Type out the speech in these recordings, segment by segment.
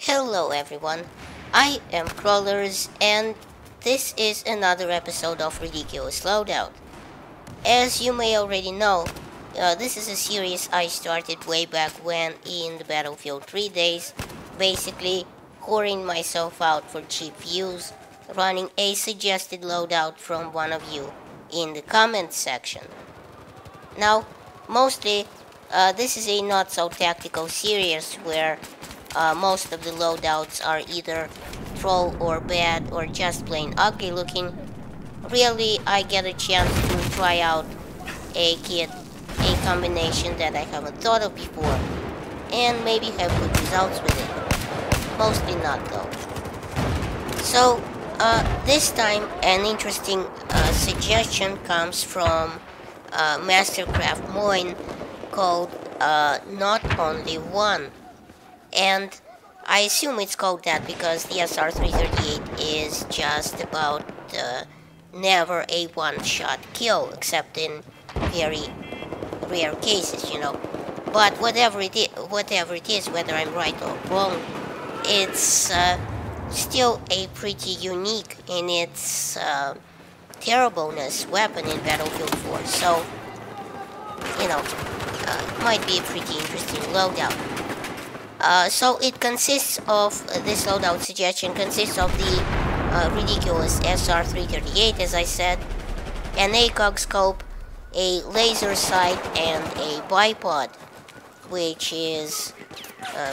Hello everyone, I am Crawlers and this is another episode of Ridiculous Loadout. As you may already know, this is a series I started way back when in the Battlefield 3 days, basically whoring myself out for cheap views, running a suggested loadout from one of you in the comments section. Now, mostly, this is a not so tactical series where most of the loadouts are either troll or bad or just plain ugly looking. Really, I get a chance to try out a kit, a combination that I haven't thought of before, and maybe have good results with it. Mostly not though. So, this time an interesting suggestion comes from Mastercraft Moin called Not Only One. And I assume it's called that because the SR-338 is just about never a one-shot kill, except in very rare cases, you know. But whatever it is, whether I'm right or wrong, it's still a pretty unique in its terribleness weapon in Battlefield 4. So, you know, might be a pretty interesting loadout. So it consists of, this loadout suggestion consists of the ridiculous SR-338, as I said, an ACOG scope, a laser sight, and a bipod, which is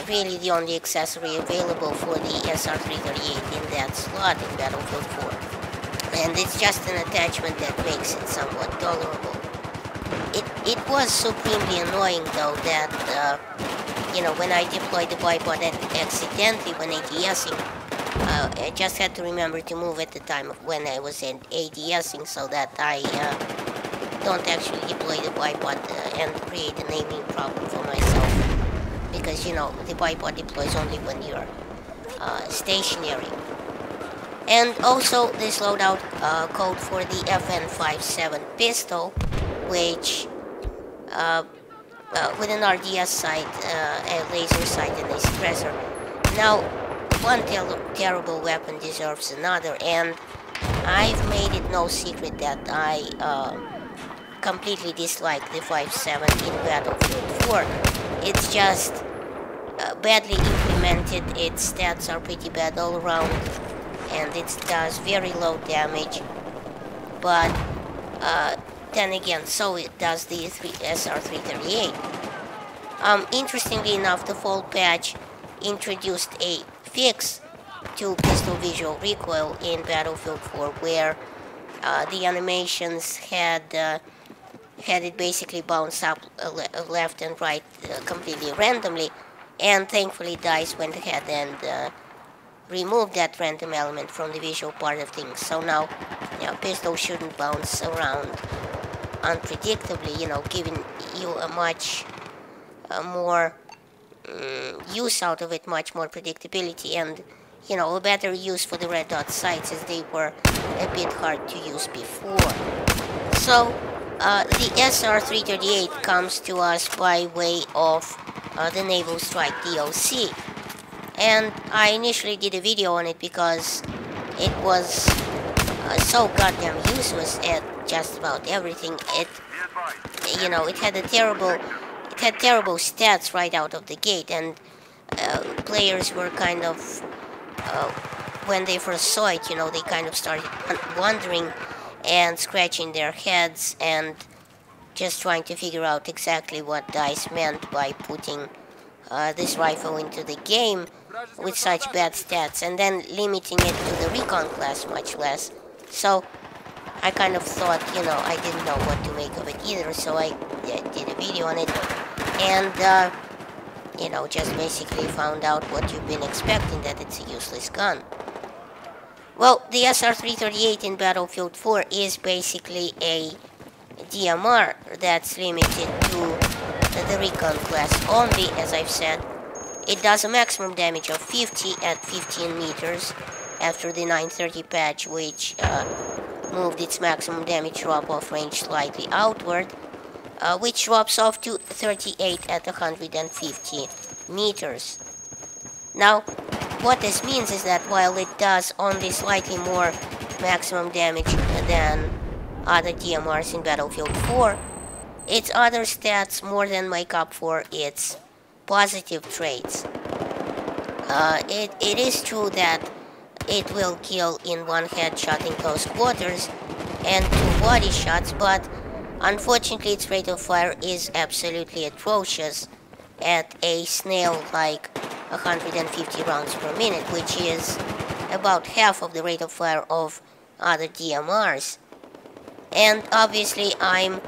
really the only accessory available for the SR-338 in that slot in Battlefield 4. And it's just an attachment that makes it somewhat tolerable. It was supremely annoying though that you know, when I deployed the bipod accidentally when ADSing, I just had to remember to move at the time of when I was ADSing so that I don't actually deploy the bipod and create an aiming problem for myself. Because, you know, the bipod deploys only when you're stationary. And also, this loadout code for the FN57 pistol, which with an RDS sight, a laser sight, and a suppressor. Now, one terrible weapon deserves another, and I've made it no secret that I completely dislike the 5.7 in Battlefield 4. It's just badly implemented, its stats are pretty bad all around, and it does very low damage, but then again, so it does the SR-338. Interestingly enough, the fall patch introduced a fix to pistol visual recoil in Battlefield 4, where the animations had it basically bounce up left and right completely randomly, and thankfully DICE went ahead and removed that random element from the visual part of things. So now, you know, pistol shouldn't bounce around unpredictably, you know, giving you a much more use out of it, much more predictability, and, you know, a better use for the red dot sights as they were a bit hard to use before. So, the SR-338 comes to us by way of the Naval Strike DOC, and I initially did a video on it because it was so goddamn useless at just about everything. It, you know, it had terrible stats right out of the gate, and players were kind of, when they first saw it, you know, they kind of started wondering and scratching their heads and just trying to figure out exactly what DICE meant by putting this rifle into the game with such bad stats, and then limiting it to the recon class much less. So I kind of thought, you know, I didn't know what to make of it either, so I did a video on it, and, you know, just basically found out what you've been expecting, that it's a useless gun. Well, the SR-338 in Battlefield 4 is basically a DMR that's limited to the recon class only, as I've said. It does a maximum damage of 50 at 15 meters after the 930 patch, which moved its maximum damage drop-off range slightly outward, which drops off to 38 at 150 meters. Now, what this means is that while it does only slightly more maximum damage than other DMRs in Battlefield 4, its other stats more than make up for its positive traits. It is true that it will kill in one headshot in close quarters and 2 body shots, but unfortunately its rate of fire is absolutely atrocious at a snail like 150 rounds per minute, which is about half of the rate of fire of other DMRs. And obviously I'm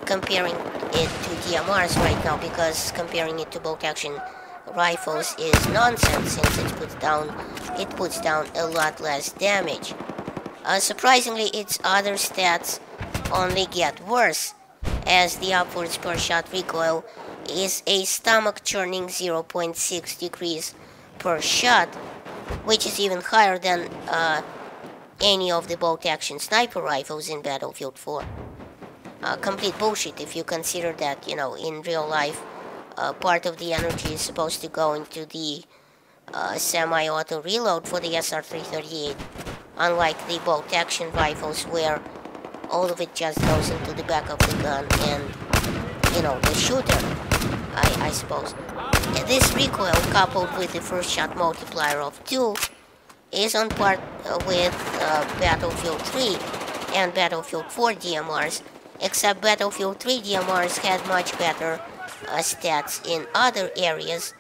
comparing it to DMRs right now because comparing it to bolt action rifles is nonsense since it puts down a lot less damage. Surprisingly, its other stats only get worse, as the upwards per shot recoil is a stomach-churning 0.6 degrees per shot, which is even higher than any of the bolt-action sniper rifles in Battlefield 4. Complete bullshit if you consider that, in real life, part of the energy is supposed to go into the semi-auto reload for the SR-338, unlike the bolt-action rifles where all of it just goes into the back of the gun and, the shooter, I suppose. This recoil, coupled with the first shot multiplier of 2, is on par with Battlefield 3 and Battlefield 4 DMRs, except Battlefield 3 DMRs had much better stats in other areas,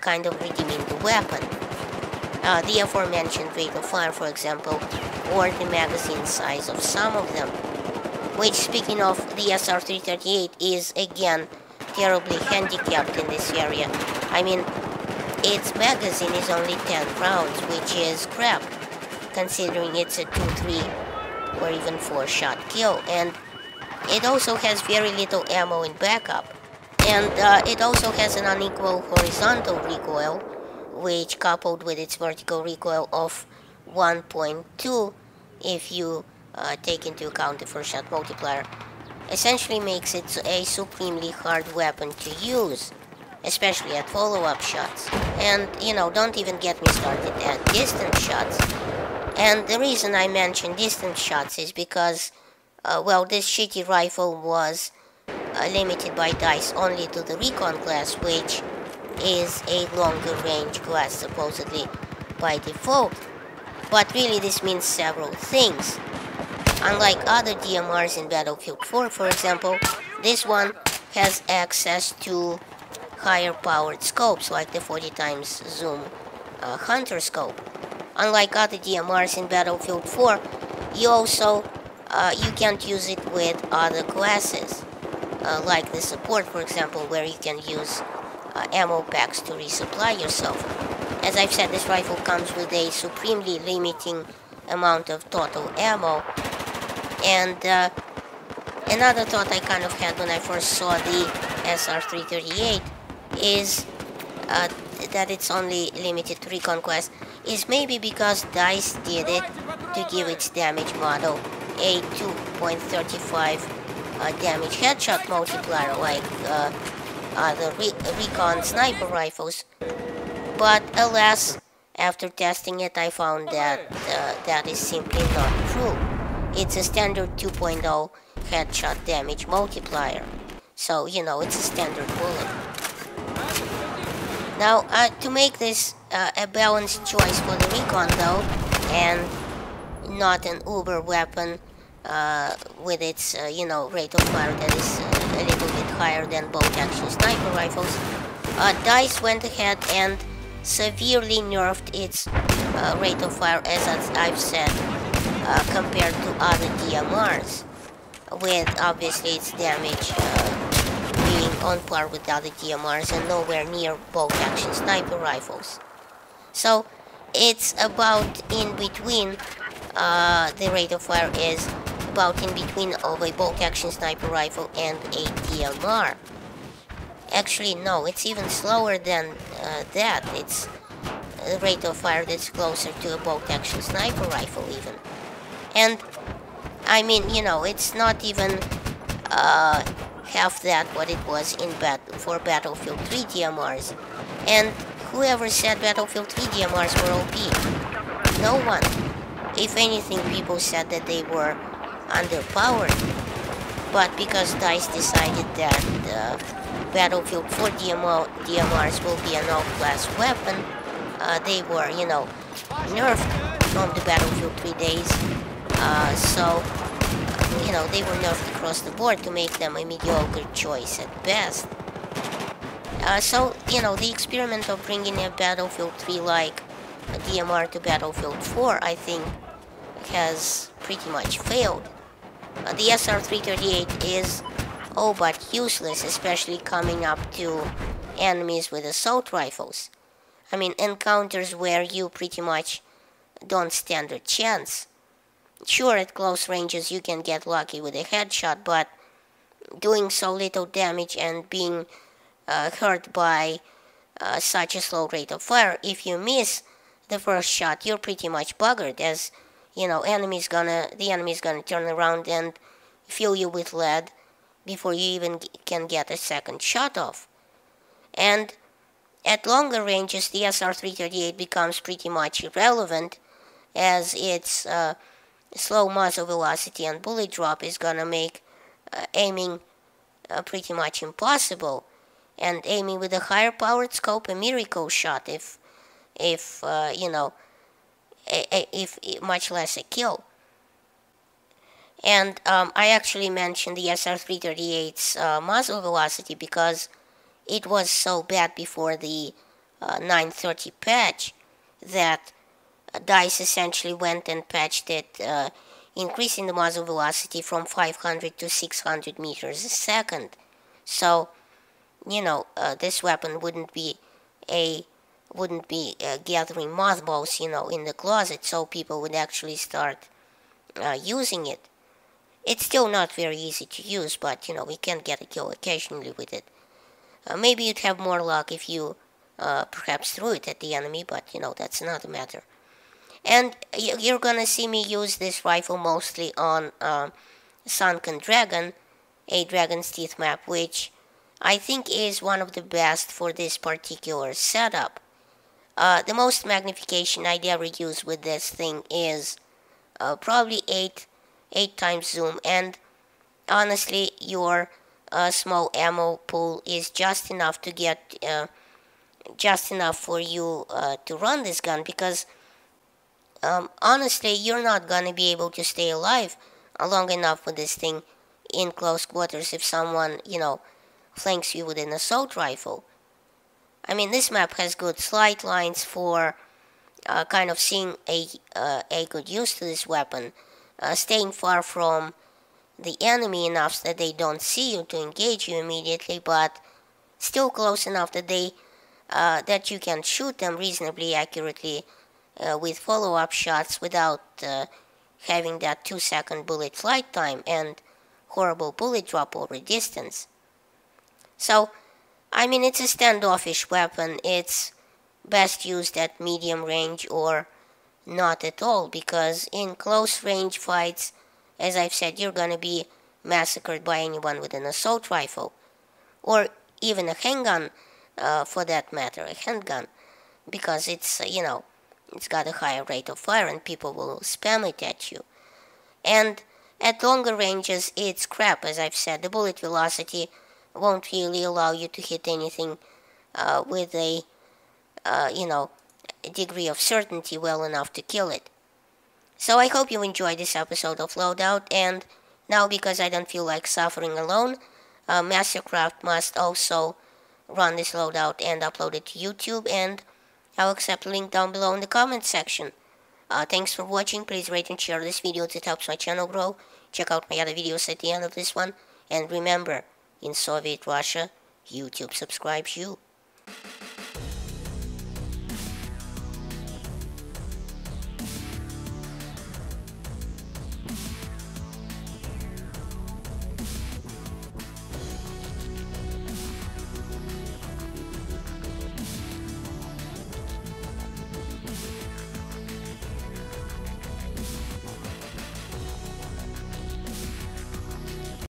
kind of redeeming the weapon. The aforementioned rate of fire, for example, or the magazine size of some of them, which, speaking of the SR-338, is again terribly handicapped in this area. I mean, its magazine is only 10 rounds, which is crap, considering it's a 2, 3, or even 4 shot kill, and it also has very little ammo in backup. And it also has an unequal horizontal recoil, which, coupled with its vertical recoil of 1.2, if you take into account the first shot multiplier, essentially makes it a supremely hard weapon to use, especially at follow-up shots. And, don't even get me started at distance shots. And the reason I mention distance shots is because, this shitty rifle was limited by DICE only to the Recon class, which is a longer range class supposedly by default. But really this means several things. Unlike other DMRs in Battlefield 4, for example, this one has access to higher powered scopes like the 40x zoom hunter scope. Unlike other DMRs in Battlefield 4, you can't use it with other classes, like the support, for example, where you can use ammo packs to resupply yourself. As I've said, this rifle comes with a supremely limiting amount of total ammo. And another thought I kind of had when I first saw the SR-338 is that it's only limited to Recon class, is maybe because DICE did it to give its damage model a 2.35 damage headshot multiplier like other Recon sniper rifles. But alas, after testing it, I found that that is simply not true. It's a standard 2.0 headshot damage multiplier. So, it's a standard bullet. Now, to make this a balanced choice for the Recon though, and not an uber weapon with its, rate of fire that is a little bit higher than bolt-action sniper rifles, DICE went ahead and severely nerfed its rate of fire, as I've said, compared to other DMRs, with obviously its damage being on par with other DMRs and nowhere near bolt-action sniper rifles. So it's about in between. The rate of fire is about in between of a bolt-action sniper rifle and a DMR. Actually, no, it's even slower than that. It's a rate of fire that's closer to a bolt-action sniper rifle even. And, I mean, it's not even half that what it was for Battlefield 3 DMRs. And Whoever said Battlefield 3 DMRs were OP? No one. If anything, people said that they were underpowered. But because DICE decided that Battlefield 4 DMRs will be an all-class weapon, they were, nerfed from the Battlefield 3 days. So, they were nerfed across the board to make them a mediocre choice at best. So, the experiment of bringing a Battlefield 3 like a DMR to Battlefield 4, I think, has pretty much failed. The SR-338 is all but useless, especially coming up to enemies with assault rifles. I mean, encounters where you pretty much don't stand a chance. Sure, at close ranges you can get lucky with a headshot, but doing so little damage and being hurt by such a slow rate of fire, if you miss the first shot, you're pretty much buggered, as the enemy's gonna turn around and fill you with lead before you even can get a second shot off. And at longer ranges, the SR-338 becomes pretty much irrelevant, as its slow muzzle velocity and bullet drop is gonna make aiming pretty much impossible, and aiming with a higher powered scope a miracle shot, if much less a kill. And I actually mentioned the SR-338's muzzle velocity because it was so bad before the 930 patch that DICE essentially went and patched it, increasing the muzzle velocity from 500 to 600 meters a second. So, this weapon wouldn't be gathering mothballs, in the closet, so people would actually start using it. It's still not very easy to use, but, we can get a kill occasionally with it. Maybe you'd have more luck if you perhaps threw it at the enemy, but, that's another matter. And you're gonna see me use this rifle mostly on Sunken Dragon, a Dragon's Teeth map, which I think is one of the best for this particular setup. The most magnification I'd ever use with this thing is probably 8 times zoom, and honestly, your small ammo pool is just enough to get, just enough for you to run this gun, because honestly, you're not gonna be able to stay alive long enough with this thing in close quarters if someone, flanks you with an assault rifle. I mean, this map has good sight lines for kind of seeing a good use to this weapon, staying far from the enemy enough so that they don't see you to engage you immediately, but still close enough that that you can shoot them reasonably accurately with follow-up shots without having that 2-second bullet flight time and horrible bullet drop over distance. So, I mean, it's a standoffish weapon. It's best used at medium range or not at all, because in close range fights, as I've said, you're gonna be massacred by anyone with an assault rifle, or even a handgun, for that matter, a handgun, because it's, it's got a higher rate of fire and people will spam it at you. And at longer ranges, it's crap, as I've said. The bullet velocity won't really allow you to hit anything with a, degree of certainty well enough to kill it. So I hope you enjoyed this episode of Loadout, and now, because I don't feel like suffering alone, Mastercraft must also run this loadout and upload it to YouTube, and I'll accept a link down below in the comment section. Thanks for watching. Please rate and share this video, it helps my channel grow. Check out my other videos at the end of this one, and remember, in Soviet Russia, YouTube subscribes you.